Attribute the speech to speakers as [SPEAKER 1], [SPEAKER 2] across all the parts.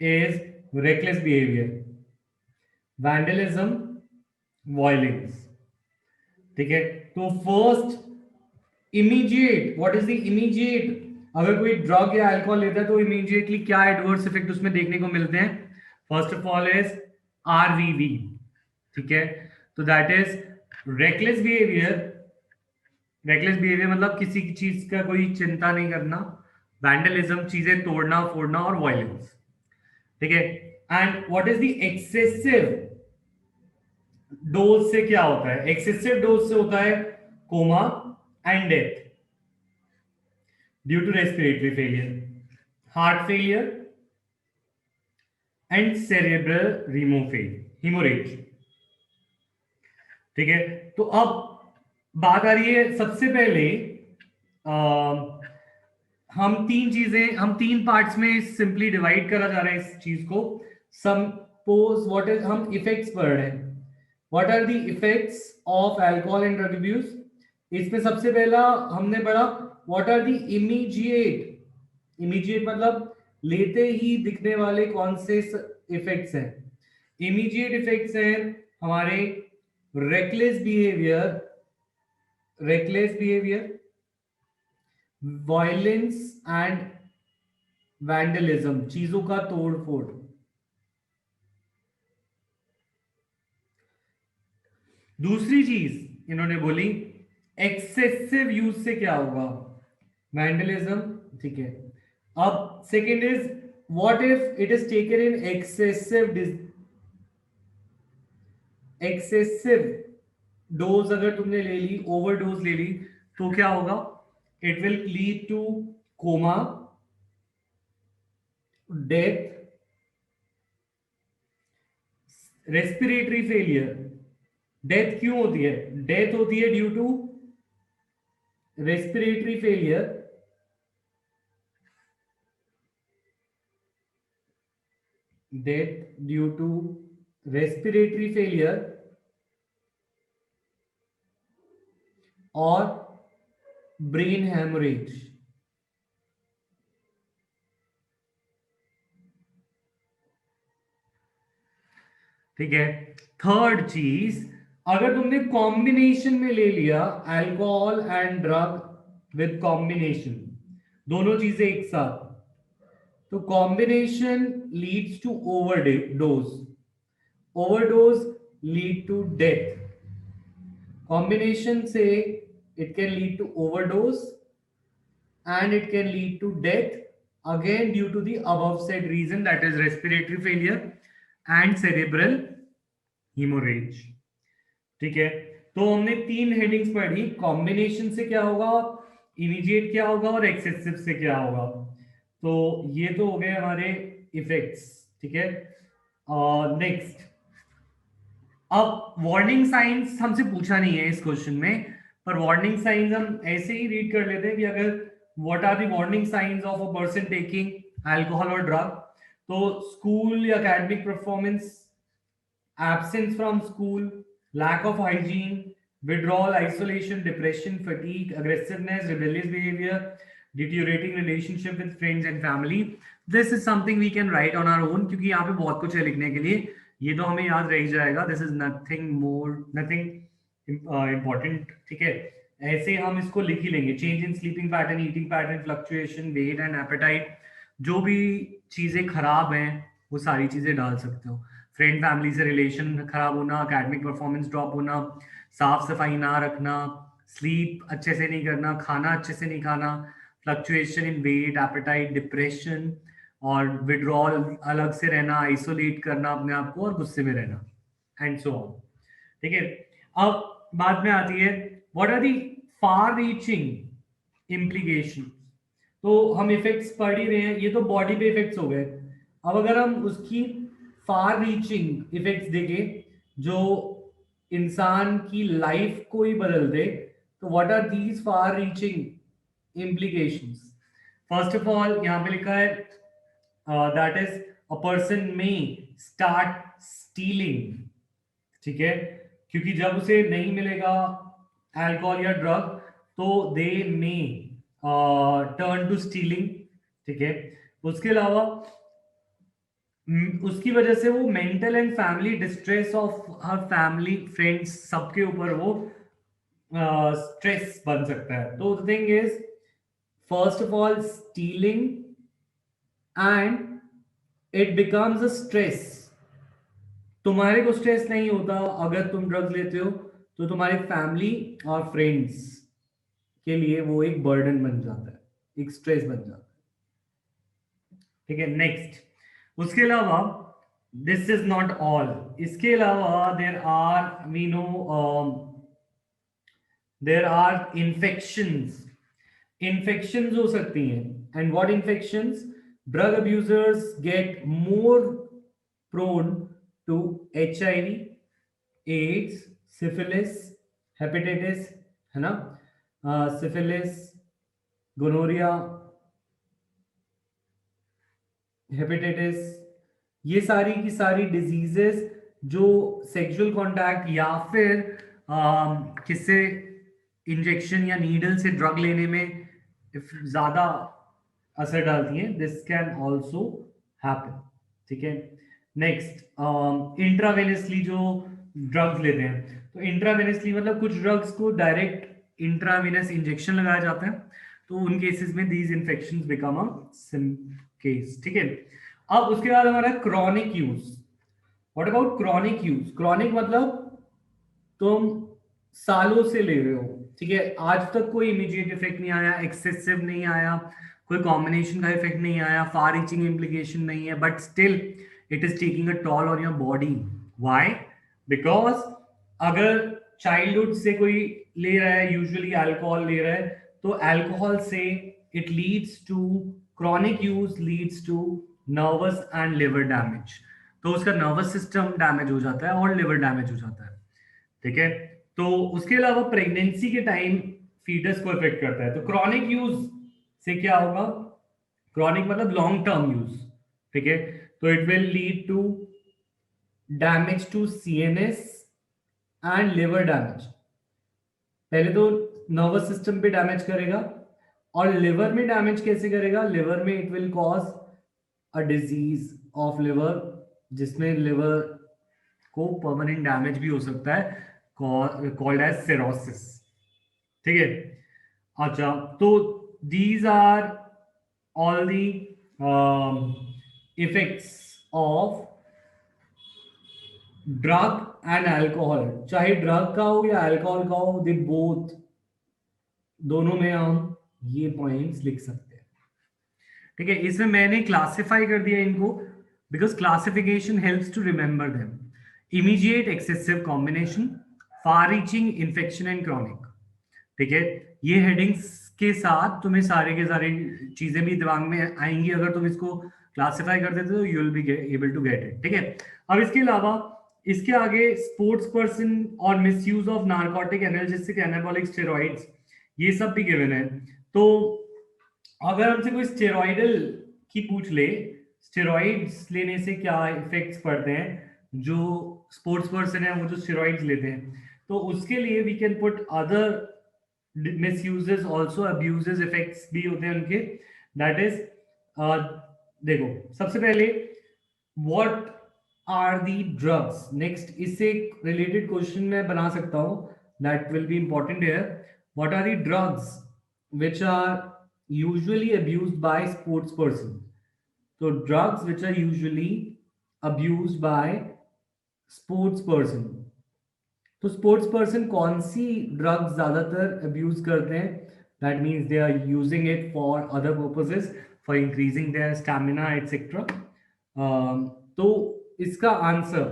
[SPEAKER 1] is reckless behavior, vandalism, violence. ठीक है, तो first immediate, what is the immediate, अगर कोई ड्रग या अल्कोहल लेता है तो इमीडिएटली क्या एडवर्स इफेक्ट उसमें देखने को मिलते हैं? फर्स्ट ऑफ ऑल इज आरवीवी, ठीक है, तो that is reckless behaviour. Reckless behaviour मतलब किसी की चीज का कोई चिंता नहीं करना, वैंडलिज्म चीजें तोड़ना फोड़ना, और वायलेंस, ठीक है। And what is the excessive dose से क्या होता है? एक्सेसिव डोज से होता है coma and death due to respiratory failure, heart failure and cerebral haemorrhage, ठीक है। तो अब बात आ रही है, सबसे पहले हम तीन पार्ट्स में सिंपली डिवाइड करा जा रहा है इस चीज को। सपोज व्हाट इज, हम इफेक्ट्स पढ़ रहे हैं, what are the effects of alcohol and drug abuse. इसमें सबसे पहला हमने पढ़ा what are the immediate, immediate मतलब लेते ही दिखने वाले कौन से इफेक्ट्स हैं? इमीडिएट इफेक्ट्स हैं हमारे reckless behaviour, violence and vandalism, चीजों का तोड़ फोड़। दूसरी चीज इन्होंने बोली एक्सेसिव यूज से क्या होगा? वैंडलिज्म, ठीक है। अब second is what if it is taken in excessive dose, अगर तुमने ले ली, ओवरडोज ले ली, तो क्या होगा? It will lead to coma, death, respiratory failure. Death क्यों होती है? डेथ होती है due to respiratory failure, death due to respiratory failure और ब्रेन हेमोरेज। ठीक है। थर्ड चीज, अगर तुमने कॉम्बिनेशन में ले लिया alcohol and drug with combination, दोनों चीजें एक साथ, तो combination leads to overdose, overdose lead to death, combination से it can lead to overdose and it can lead to death again due to the above said reason, that is respiratory failure and cerebral hemorrhage। ठीक है, तो हमने तीन headings पढ़ी, combination से क्या होगा, इमीडिएट क्या होगा, और एक्सेसिव से क्या होगा। तो ये तो हो गए हमारे इफेक्ट्स, ठीक है। नेक्स्ट, अब वार्निंग साइंस हमसे पूछा नहीं है इस क्वेश्चन में, पर वार्निंग साइंस हम ऐसे ही रीड कर लेते हैं कि अगर what are the warning science of a person taking alcohol और ड्रग, तो स्कूल या academic performance, absence from school, lack of hygiene, withdrawal, isolation, depression, fatigue, aggressiveness, rebellious behavior, deteriorating relationship with friends and family. This is something we can write on our own, क्योंकि यहाँ पे बहुत कुछ है लिखने के लिए, ये तो हमें याद रह जाएगा। This is nothing more, nothing important, ठीक है। ऐसे हम इसको लिख ही लेंगे, change in sleeping pattern, eating pattern, fluctuation, weight and appetite, जो भी चीजें खराब हैं वो सारी चीजें डाल सकते हो। फ्रेंड फैमिली से रिलेशन खराब होना, एकेडमिक परफॉर्मेंस ड्रॉप होना, साफ सफाई ना रखना, स्लीप अच्छे से नहीं करना, खाना अच्छे से नहीं खाना, fluctuation in weight, appetite, depression, और विड्रॉल, अलग से रहना, आइसोलेट करना अपने आप को, और गुस्से में रहना, एंड सो ऑन। ठीक है, अब बात में आती है what are the far reaching implication. तो हम इफेक्ट्स पढ़ ही रहे हैं, ये तो बॉडी पे इफेक्ट्स हो गए। अब अगर हम उसकी फार रीचिंग इफेक्ट्स देखें जो इंसान की लाइफ को ही बदल दे, तो what are these far reaching implications? First of all यहां पे लिखा है दैट इज अ पर्सन में स्टार्ट स्टीलिंग, ठीक है, क्योंकि जब उसे नहीं मिलेगा अल्कोहल या ड्रग तो दे मे टर्न टू स्टीलिंग, ठीक है। उसके अलावा उसकी वजह से वो mental and family distress of her family friends सबके ऊपर वो स्ट्रेस बन सकता है. तो the thing is, first of all, stealing and it becomes a stress. तुम्हारे को स्ट्रेस नहीं होता अगर तुम ड्रग्स लेते हो, तो तुम्हारे फैमिली और फ्रेंड्स के लिए वो एक बर्डन बन जाता है, एक स्ट्रेस बन जाता है. ठीक है, नेक्स्ट. उसके अलावा दिस इज नॉट ऑल. इसके अलावा देर आर इन्फेक्शंस. इन्फेक्शंस हो सकती हैं. And what infections? Drug abusers get more prone to HIV, AIDS, syphilis, hepatitis, है ना, सिफिलिस, गोनोरिया, हेपेटाइटिस, ये सारी की सारी डिजीजेस जो सेक्सुअल कांटेक्ट या फिर किससे, इंजेक्शन या नीडल से ड्रग लेने में ज्यादा असर डालती हैं, दिस कैन ऑल्सो हैपन. ठीक है, नेक्स्ट. इंट्रावेनसली जो ड्रग्स लेते हैं, तो इंट्रावेनसली मतलब कुछ ड्रग्स को डायरेक्ट इंट्रावेनस इंजेक्शन लगाया जाता है, तो उन केसेस में these infections become a SIM case. ठीक है. अब उसके बाद हमारा chronic use. What about chronic use? Chronic मतलब तुम सालों से ले रहे हो, ठीक है, आज तक कोई इमीडिएट इफेक्ट नहीं आया, एक्सेसिव नहीं आया, कोई कॉम्बिनेशन का इफेक्ट नहीं आया, फार रीचिंग इम्प्लीकेशन नहीं है, but still it is taking a tall on your body. Why? Because अगर चाइल्डहुड से कोई ले रहा है, यूजुअली अल्कोहल ले रहा है, तो अल्कोहल से it leads to, chronic use leads to nervous and liver damage. तो उसका नर्वस सिस्टम डैमेज हो जाता है और लिवर डैमेज हो जाता है. ठीक है. तो उसके अलावा प्रेगनेंसी के टाइम फीटस को इफेक्ट करता है. तो क्रॉनिक यूज से क्या होगा? क्रॉनिक मतलब लॉन्ग टर्म यूज. ठीक है. तो it will lead to damage to CNS and liver damage. पहले तो नर्वस सिस्टम पे डैमेज करेगा, और लिवर में डैमेज कैसे करेगा? लिवर में it will cause a disease of liver, जिसमें लिवर को परमानेंट डैमेज भी हो सकता है, कॉल्ड एज सिरोसिस. ठीक है. अच्छा, तो these are all the effects of drug and alcohol. चाहे ड्रग का हो या अल्कोहल का हो, दे बोथ, दोनों में हम ये पॉइंट्स लिख सकते हैं. ठीक है. इसमें मैंने क्लासिफाई कर दिया इनको, because classification helps to remember them. Immediate excessive combination, far reaching, infection and chronic. ठीक है. ये हेडिंग्स के साथ तुम्हें सारे के सारे चीजें भी दिमाग में आएंगी अगर तुम इसको क्लासिफाई कर देते हो, you will be able to get it. ठीक है. अब इसके अलावा इसके आगे स्पोर्ट्स पर्सन और misuse of narcotic, analgesic, anabolic steroids, ये सब भी गिवन है. तो अगर हमसे कोई स्टेरॉइडल की पूछ ले, स्टेरॉइड्स लेने से क्या इफेक्ट्स पड़ते हैं, जो स्पोर्ट्स पर्सन है वो जो स्टेरॉइड्स लेते हैं, तो उसके लिए we can put other misuses also, abuses, effects भी होते हैं उनके. दैट इज, देखो, सबसे पहले what are the drugs. Next, इससे एक रिलेटेड क्वेश्चन मैं बना सकता हूं, that will be important here. What are the drugs which are usually abused by sports person? So drugs which are usually abused by sports person. तो sports person कौन सी drugs ज्यादातर अब्यूज करते हैं? That means they are using it for other purposes, for increasing their stamina etcetera. तो इसका answer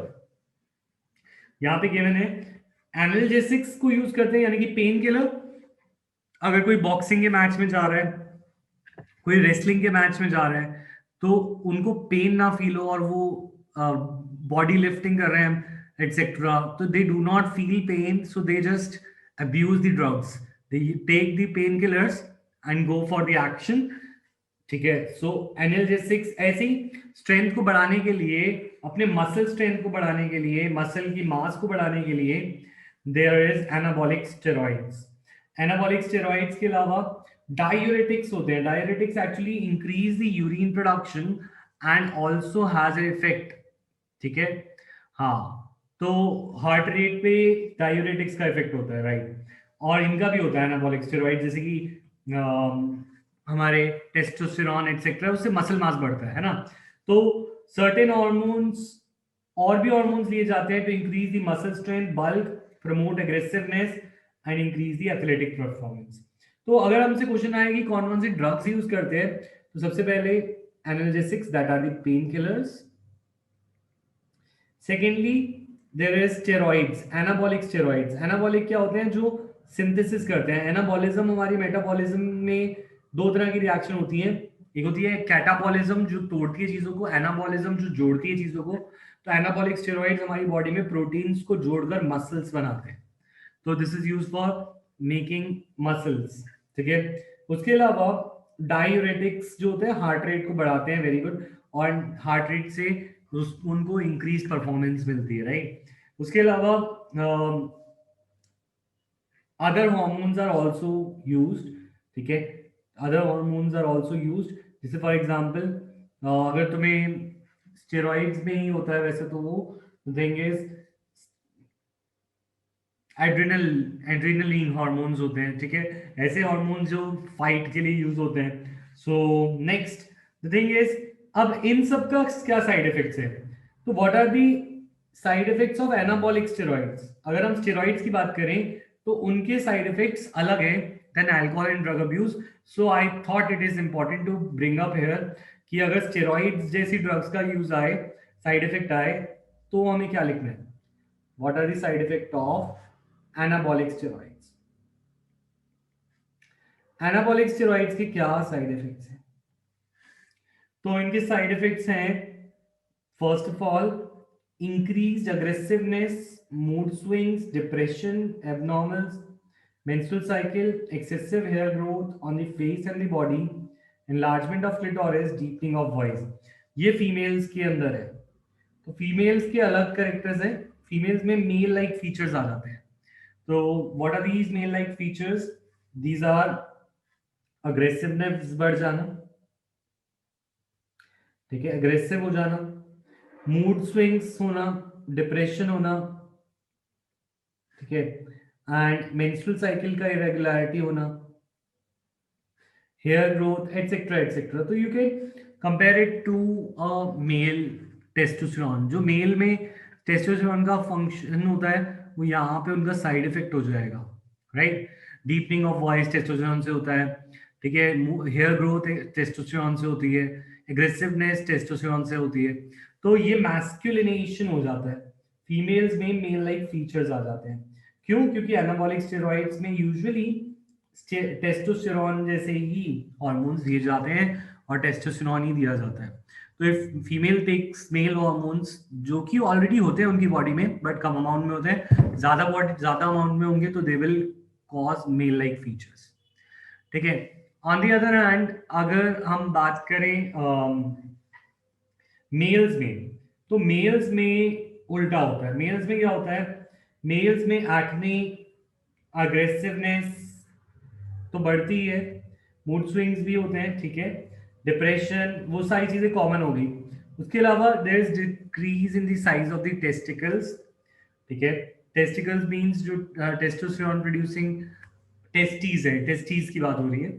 [SPEAKER 1] यहाँ पे गिवन है. एनाल्जेसिक्स को यूज करते हैं, यानी कि पेन किलर. अगर कोई बॉक्सिंग के मैच में जा रहा है, कोई रेसलिंग के मैच में जा रहे हैं, तो उनको पेन ना फील हो और वो बॉडी लिफ्टिंग कर रहे हैं एटसेट्रा, तो they do not feel pain, so they just abuse the drugs, they take the pain killers and go for the action. ठीक है. सो एनाल्जेसिक्स ऐसे ही स्ट्रेंथ को बढ़ाने के लिए, अपने मसल स्ट्रेंथ को बढ़ाने के लिए, मसल की मास को बढ़ाने के लिए, there is anabolic steroids. Anabolic steroids के अलावा डायूरेटिक्स होते हैं. Diuretics actually increase the urine production and also has a effect, ठीक है। हाँ, तो हार्ट रेट पे डायूरेटिक्स का इफेक्ट होता है, राइट। और इनका भी होता है एनाबॉलिक स्टेरॉइड, जैसे कि हमारे टेस्टोस्टेरॉन एक्सेट्रा, उससे मसल मास बढ़ता है ना। तो सर्टेन हार्मोन्स और भी हार्मोन्स लिए जाते हैं to increase the muscle strength, bulk, promote aggressiveness and increase the athletic performance. तो अगर हमसे क्वेश्चन आए कि कौन कौन सी ड्रग्स यूज करते हैं, तो सबसे पहले analgesics, that are the pain killers. Secondly there is steroids, anabolic steroids. Anabolic क्या होते हैं? जो सिंथेसिस करते हैं। एनाबॉलिज्म हमारी मेटाबॉलिज्म में दो तरह की रिएक्शन होती है। एक होती है कैटाबॉलिज्म जो तोड़ती है चीजों को, एनाबॉलिज्म जो जोड़ती है चीजों को। तो एनाबॉलिक स्टेरॉइड्स हमारी बॉडी में प्रोटीन्स को जोड़कर मसल्स बनाते हैं, तो this is use for making muscles, ठीक है। उसके अलावा डायूरेटिक्स जो होते हैं हार्ट रेट को बढ़ाते हैं, वेरी गुड, और हार्ट रेट से उनको इंक्रीज परफॉर्मेंस मिलती है, राइट। उसके अलावा other hormones are also used, ठीक है। Other hormones are also used, जैसे फॉर एग्जाम्पल अगर तुम्हें स्टेरॉइड्स में ही होता है वैसे, तो वो देंगे एड्रिनल एड्रिनलिन हॉर्मोन्स होते हैं, ठीक है। ऐसे हॉर्मोन्स जो फाइट के लिए यूज होते हैं। So next the thing is, अब इन सब का क्या साइड इफेक्ट्स है? तो what are the side effects of anabolic steroids? अगर हम स्टेरॉइड्स की बात करें तो उनके साइड इफेक्ट्स अलग है then alcohol and drug abuse. So I thought it is important to bring up here कि अगर स्टेरॉइड्स जैसी ड्रग्स का यूज आए, साइड इफेक्ट आए, तो हमें क्या लिखना है? What are the side effect of anabolic steroids? Anabolic steroids के क्या साइड इफेक्ट्स हैं? तो इनके साइड इफेक्ट्स हैं, first of all increased aggressiveness, mood swings, depression, abnormals, menstrual cycle, excessive hair growth on the face and the body, enlargement of clitoris, deepening of voice। ये females के अंदर है। तो females के अलग कैरेक्टर्स हैं, females में मेल लाइक फीचर्स आ जाते हैं। तो what are these male like features? These are aggressiveness बढ़ जाना, ठीक है, अग्रेसिव हो जाना, मूड स्विंग्स होना, डिप्रेशन होना, ठीक है, एंड मेंस्ट्रुअल साइकिल का इरेगुलरिटी होना, हेयर ग्रोथ एटसेट्रा एटसेट्रा। तो you can compare it to a male testosterone. जो मेल में टेस्टोस्टेरोन का फंक्शन होता है, वो यहाँ पे उनका साइड इफेक्ट हो जाएगा, right. Deepening of voice testosterone से होता है, ठीक है। हेयर ग्रोथ टेस्टोस्टेरोन से होती है, एग्रेसिवनेस टेस्टोस्टेरोन से होती है। तो ये मैस्कुलिनेशन हो जाता है, फीमेल्स में मेल लाइक फीचर्स आ जाते हैं। क्यों? क्योंकि एनाबॉलिक स्टेरॉइड्स में यूजुअली टेस्टोस्टेरोन जैसे ही हार्मोन्स दिए जाते हैं और टेस्टोस्टेरोन ही दिया जाता है। तो if female takes male hormones जो कि ऑलरेडी होते हैं उनकी बॉडी में बट कम अमाउंट में होते हैं, ज्यादा अमाउंट में होंगे तो they will cause male like features, ठीक है। ऑन दी अदर हैंड अगर हम बात करें मेल्स में, तो मेल्स में उल्टा होता है। मेल्स में क्या होता है? मेल्स में एक्ने, अग्रेसिवनेस तो बढ़ती है, मूड स्विंग्स भी होते हैं, ठीक है, डिप्रेशन, वो सारी चीजें कॉमन हो गई। उसके अलावा there is decrease in the size of the testicles, ठीक है। टेस्टिकल्स मींस जो टेस्टोस्टेरोन प्रोड्यूसिंग टेस्टीज है, टेस्टीज की बात हो रही है,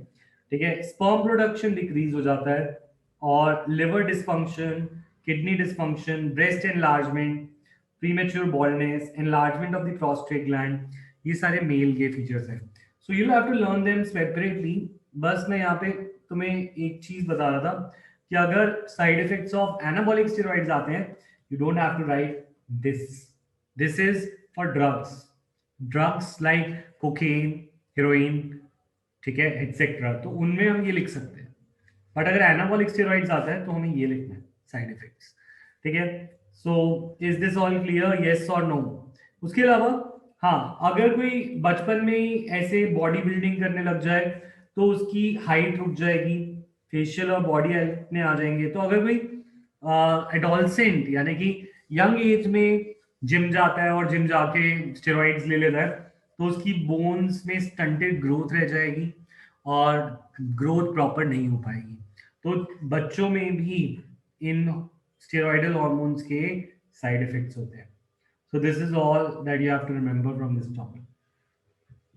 [SPEAKER 1] ठीक है। स्पर्म प्रोडक्शन डिक्रीज हो जाता है, और liver dysfunction, kidney dysfunction, breast enlargement, premature baldness, enlargement of the prostate gland, ये सारे मेल के फीचर्स हैं। So you have to learn them separately. बस मैं यहाँ पे तुम्हें एक चीज बता रहा था कि अगर side effects of anabolic steroids आते हैं, you don't have to write this, this is for drugs, drugs like cocaine, heroin, ठीक है, एक्सेट्रा, तो उनमें हम ये लिख सकते हैं। बट अगर एनाबॉलिक स्टेरॉइड्स आता है तो हमें ये लिखना है साइड इफेक्ट्स, ठीक है। So is this all clear, yes और नो? उसके अलावा हाँ, अगर कोई बचपन में ही ऐसे बॉडी बिल्डिंग करने लग जाए तो उसकी हाइट रुक जाएगी, फेशियल और बॉडी हेल्थ में आ जाएंगे। तो अगर कोई एडोलसेंट यानी कि यंग एज में जिम जाता है और जिम जाके स्टेरॉइड्स ले लेता है, तो उसकी बोन्स में स्टंटेड ग्रोथ रह जाएगी और ग्रोथ प्रॉपर नहीं हो पाएगी। तो बच्चों में भी इन स्टेरॉइडल हॉर्मोन्स के साइड इफेक्ट्स होते हैं. So this is all that you have to remember from this topic.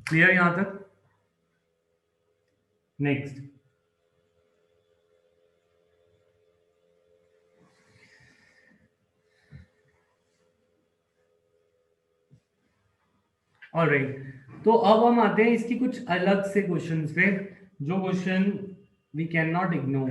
[SPEAKER 1] Clear यहां तक? नेक्स्ट. ऑलराइट, तो अब हम आते हैं इसकी कुछ अलग से क्वेश्चंस पे, जो question we can not ignore.